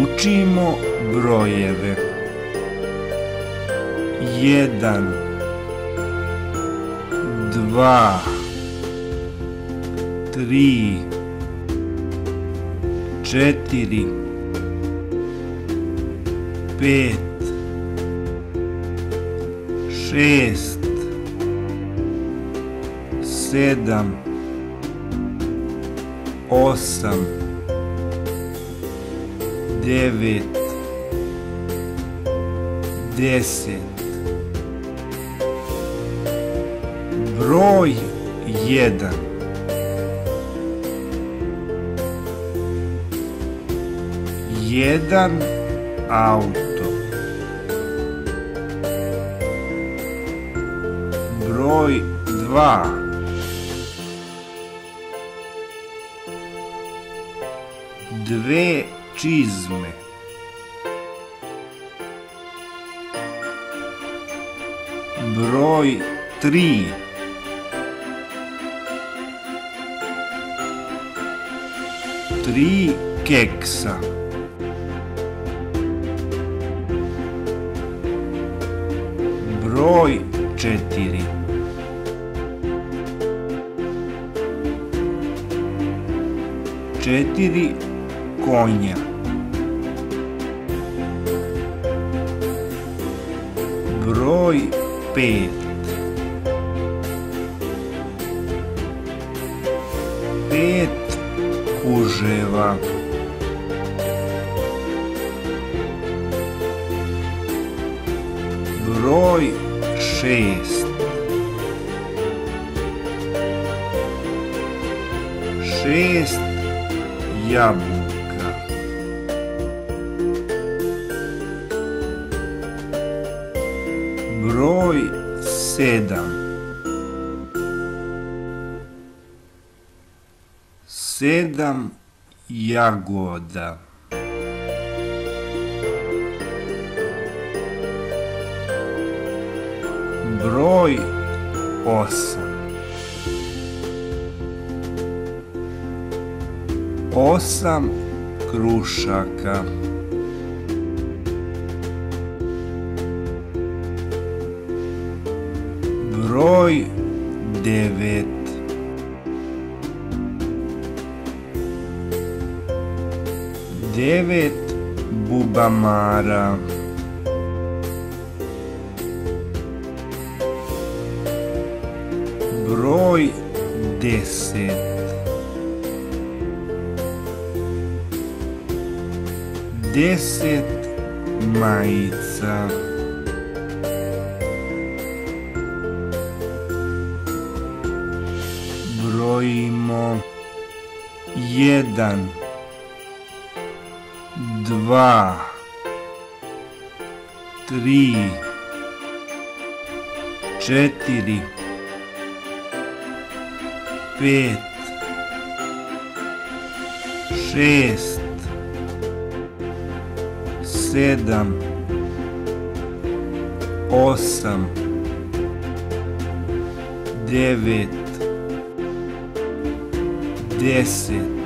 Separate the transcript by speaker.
Speaker 1: Učimo brojeve. 1, 2, 3, 4, 5, 6, 7, 8, 9, 10. Broj 1. Jedan auto. Broj 2. Dve čizme. Broj 3. Tri keksa. Broj 4. Četiri konja. Broj 5. Pet puževa. Broj 6. 6 jabuka. Broj 7. 7 jagoda. Broj 8. 8 krušaka. Broj 9. 9 bubamara. Broj 10. 10 majica. Brojimo 1, 2, 3, 4, 5, 6, 7, 8, 9, 10.